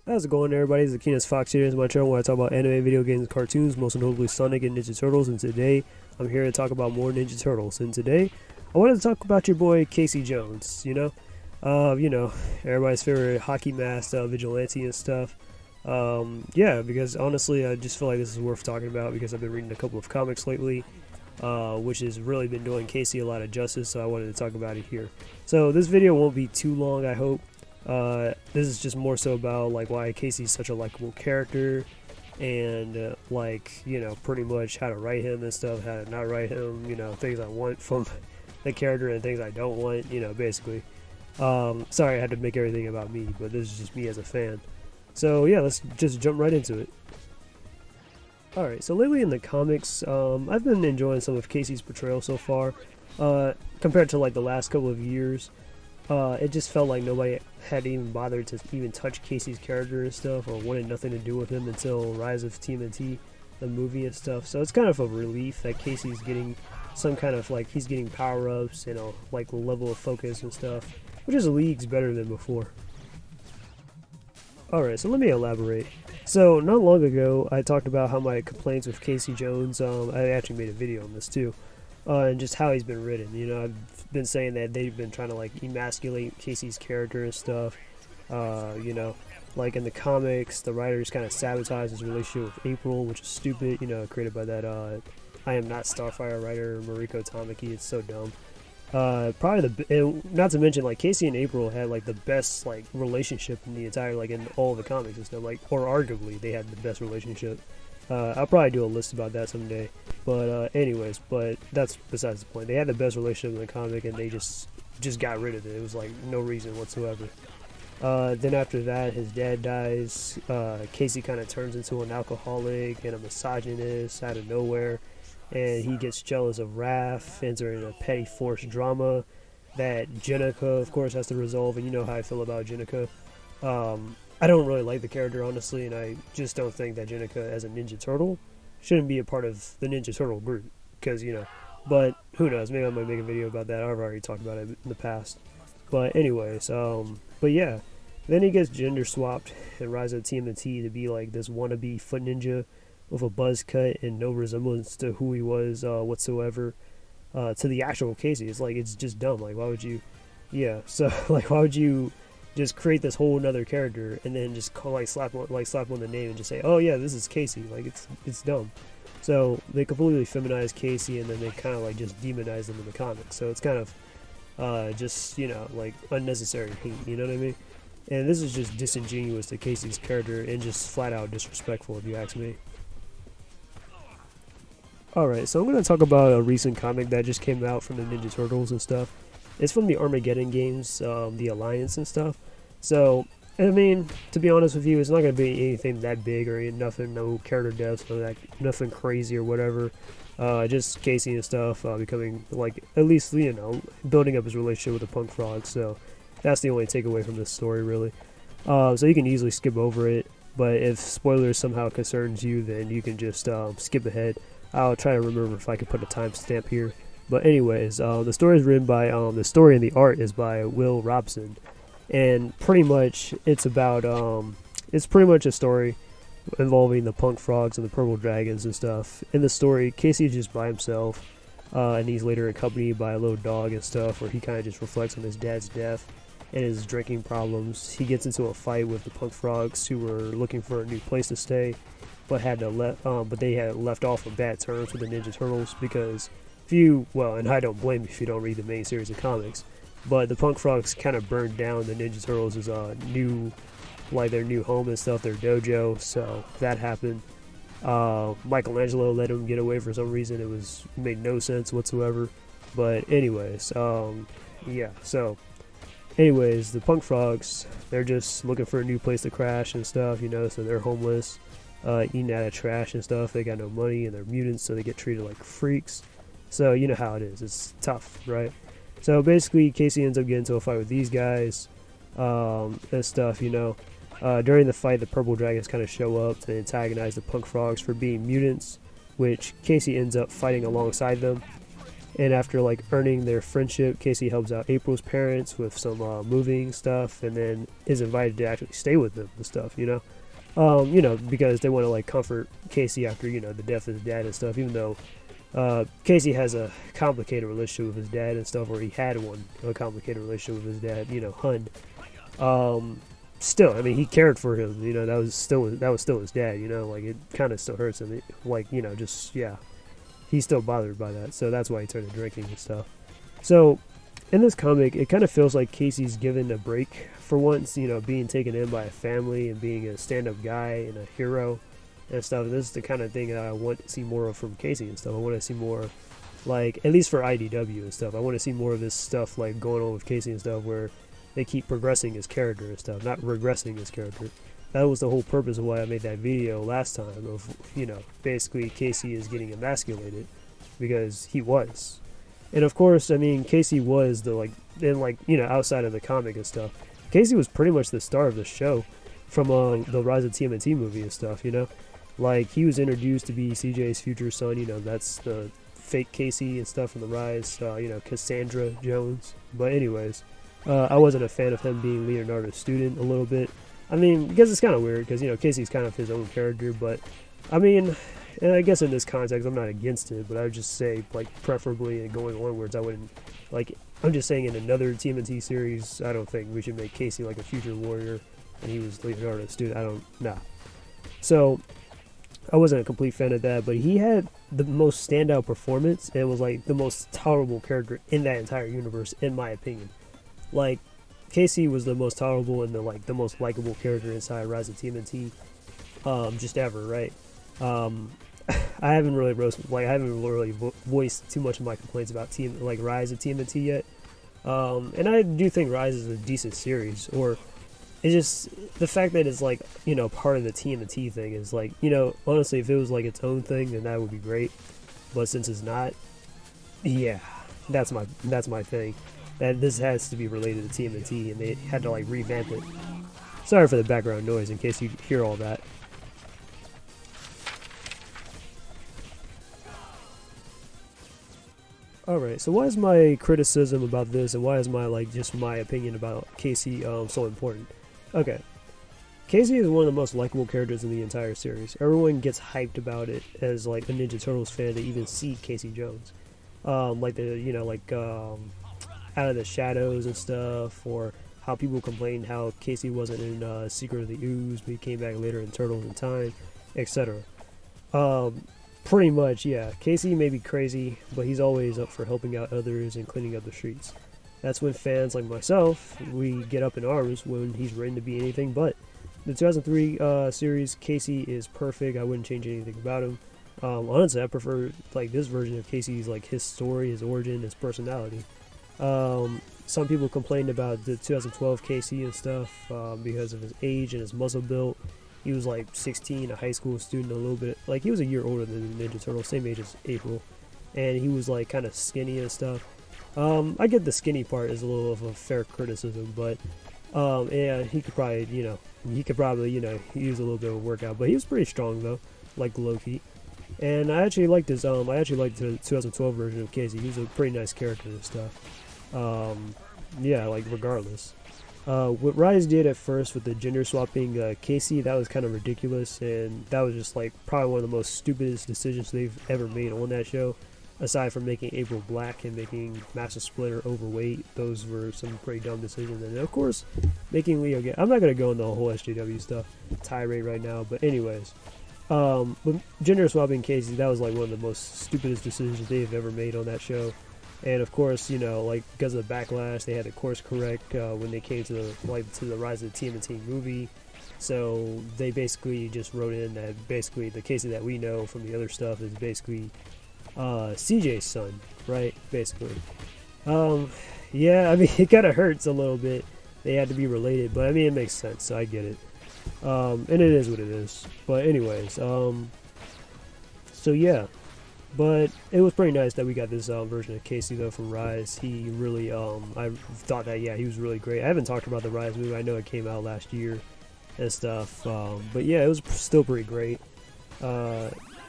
How's it going, everybody? It's the Keenest Fox here. This is my channel where I talk about anime, video games, cartoons, most notably Sonic and Ninja Turtles. And today, I'm here to talk about more Ninja Turtles. And today, I wanted to talk about your boy Casey Jones. Everybody's favorite hockey mask vigilante and stuff. Yeah, because honestly, I just feel like this is worth talking about because I've been reading a couple of comics lately, which has really been doing Casey a lot of justice. So I wanted to talk about it here. So this video won't be too long, I hope. This is just more so about like why Casey's such a likable character and pretty much how to write him and stuff, how to not write him, things I want from the character and things I don't want, basically. Sorry I had to make everything about me, but this is just me as a fan. So yeah, let's just jump right into it. Alright, so lately in the comics, I've been enjoying some of Casey's portrayal so far, compared to like the last couple of years. It just felt like nobody had even bothered to even touch Casey's character and stuff, or wanted nothing to do with him until Rise of Tmnt, the movie and stuff. So it's kind of a relief that Casey's getting some kind of he's getting power-ups and a level of focus and stuff, which is leagues better than before. Alright, so let me elaborate. So not long ago, I talked about how my complaints with Casey Jones, I actually made a video on this too, and just how he's been written. I've been saying that they've been trying to emasculate Casey's character and stuff. Like in the comics, the writers kind of sabotage his relationship with April, which is stupid. Created by that I Am Not Starfire writer Mariko Tamaki. It's so dumb. Not to mention Casey and April had the best relationship in the entire in all the comics and stuff, or arguably they had the best relationship. I'll probably do a list about that someday. But but that's besides the point. They had the best relationship in the comic, and they just got rid of it. It was no reason whatsoever. Then after that, his dad dies. Casey kind of turns into an alcoholic and a misogynist out of nowhere, and he gets jealous of Raph, entering a petty forced drama that Jenica, of course, has to resolve. And you know how I feel about Jenica. I don't really like the character, honestly, and I just don't think that Jenica, as a Ninja Turtle, shouldn't be a part of the Ninja Turtle group. Because, but who knows? Maybe I might make a video about that. I've already talked about it in the past. But anyways, but yeah. Then he gets gender swapped and Rise of Tmnt to be this wannabe foot ninja with a buzz cut and no resemblance to who he was whatsoever, to the actual Casey. It's just dumb. Why would you? Yeah. So why would you just create this whole another character and then just slap on the name and just say, oh yeah, this is Casey? It's dumb. So they completely feminize Casey, and then they kind of just demonize him in the comics. So it's kind of just unnecessary hate. You know what I mean? And this is just disingenuous to Casey's character and just flat out disrespectful, if you ask me. Alright, so I'm going to talk about a recent comic that just came out from the Ninja Turtles and stuff. It's from the Armageddon games, the Alliance and stuff. So, I mean, to be honest with you, it's not going to be anything that big or nothing, no character deaths, nothing crazy or whatever. Just Casey and stuff becoming, at least, building up his relationship with the Punk Frog. So, that's the only takeaway from this story, really. So you can easily skip over it, but if spoilers somehow concerns you, then you can just skip ahead. I'll try to remember if I can put a timestamp here. But anyways, the story is written by, the story and the art is by Will Robson. And pretty much, it's about, it's pretty much a story involving the Punk Frogs and the Purple Dragons and stuff. In the story, Casey is just by himself, and he's later accompanied by a little dog and stuff, where he kind of just reflects on his dad's death and his drinking problems. He gets into a fight with the Punk Frogs, who were looking for a new place to stay, but they had left off on bad terms with the Ninja Turtles because and I don't blame you if you don't read the main series of comics, but the Punk Frogs kind of burned down the Ninja Turtles' their new home and stuff, their dojo. So that happened. Michelangelo let him get away for some reason. It made no sense whatsoever. But anyways, yeah. So, anyways, the Punk Frogs, they're just looking for a new place to crash and stuff. So they're homeless, eating out of trash and stuff. They got no money and they're mutants, so they get treated like freaks. So you know how it is. It's tough, right? So basically, Casey ends up getting into a fight with these guys and stuff. During the fight, the Purple Dragons kind of show up to antagonize the Punk Frogs for being mutants, which Casey ends up fighting alongside them. And after like earning their friendship, Casey helps out April's parents with some moving stuff, and then is invited to actually stay with them and stuff. Because they want to like comfort Casey after the death of his dad and stuff. Even though Casey has a complicated relationship with his dad and stuff, or he had a complicated relationship with his dad. Hun. Still, I mean, he cared for him. That was still his dad. Like it kind of still hurts him. He's still bothered by that. So that's why he turned to drinking and stuff. So in this comic, it kind of feels like Casey's given a break for once. Being taken in by a family and being a stand-up guy and a hero and stuff. And this is the kind of thing that I want to see more of from Casey and stuff. I want to see more, like, at least for IDW and stuff. I want to see more of this stuff like going on with Casey and stuff where they keep progressing his character and stuff, not regressing his character. That was the whole purpose of why I made that video last time of, basically Casey is getting emasculated because he was. And of course, I mean, Casey was outside of the comic and stuff, Casey was pretty much the star of the show from the Rise of TMNT movie and stuff, Like, he was introduced to be CJ's future son, that's the fake Casey and stuff from the Rise, Cassandra Jones. But anyways, I wasn't a fan of him being Leonardo's student a little bit. I mean, because it's kind of weird, because, Casey's kind of his own character, but, I mean, and I guess in this context, I'm not against it, but I would just say, like, preferably and going onwards, I wouldn't, like, I'm just saying in another TMNT series, I don't think we should make Casey, like, a future warrior, and he was Leonardo's student. Nah. So, I wasn't a complete fan of that, but he had the most standout performance, and was, like, the most tolerable character in that entire universe, in my opinion. Like, Casey was the most tolerable and the most likable character inside Rise of TMNT, just ever, right? I haven't really voiced too much of my complaints about Rise of TMNT yet, and I do think Rise is a decent series. Or it's just the fact that it's part of the TMNT thing is honestly, if it was like its own thing, then that would be great. But since it's not, yeah, that's my thing. That this has to be related to TMNT, and they had to revamp it. Sorry for the background noise in case you hear all that. Alright, so why is my criticism about this, and why is my just my opinion about Casey so important? Okay, Casey is one of the most likable characters in the entire series. Everyone gets hyped about it as a Ninja Turtles fan to even see Casey Jones. Out of the Shadows and stuff, or how people complained how Casey wasn't in Secret of the Ooze, but he came back later in Turtles in Time, etc. Pretty much, yeah, Casey may be crazy, but he's always up for helping out others and cleaning up the streets. That's when fans like myself, we get up in arms when he's written to be anything but. The 2003 series, Casey is perfect. I wouldn't change anything about him. Honestly, I prefer this version of Casey's his story, his origin, his personality. Some people complained about the 2012 Casey and stuff because of his age and his muscle build. He was 16, a high school student, a little bit he was a year older than the Ninja Turtle, same age as April, and he was kind of skinny and stuff. I get the skinny part is a little of a fair criticism, but yeah, he could probably use a little bit of a workout, but he was pretty strong though, like Loki. And I actually liked the 2012 version of Casey. He was a pretty nice character and stuff. Yeah, regardless. What Rise did at first with the gender swapping Casey, that was kind of ridiculous, and that was just probably one of the most stupidest decisions they've ever made on that show. Aside from making April black and making Master Splinter overweight, those were some pretty dumb decisions. And of course, making Leo I'm not going to go into the whole SJW stuff tirade right now, but anyways. But gender swapping Casey, that was one of the most stupidest decisions they've ever made on that show. And of course, because of the backlash, they had to course correct when they came to the Rise of the TMNT movie. So they basically just wrote in that basically the Casey that we know from the other stuff is basically CJ's son, right? Basically. Yeah, I mean, it kind of hurts a little bit. They had to be related, but I mean, it makes sense, so I get it. And it is what it is. But anyways, so yeah. But it was pretty nice that we got this version of Casey though from Rise. He really, I thought that he was really great. I haven't talked about the Rise movie. I know it came out last year and stuff. But yeah, it was still pretty great.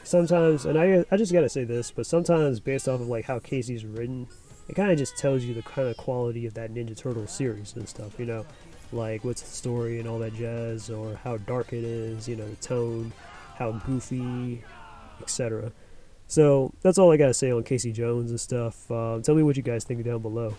sometimes, and I just gotta say this, but sometimes based off of like how Casey's written, it kind of just tells you the kind of quality of that Ninja Turtle series and stuff, you know, like what's the story and all that jazz, or how dark it is, you know, the tone, how goofy, etc. So that's all I gotta say on Casey Jones and stuff. Tell me what you guys think down below.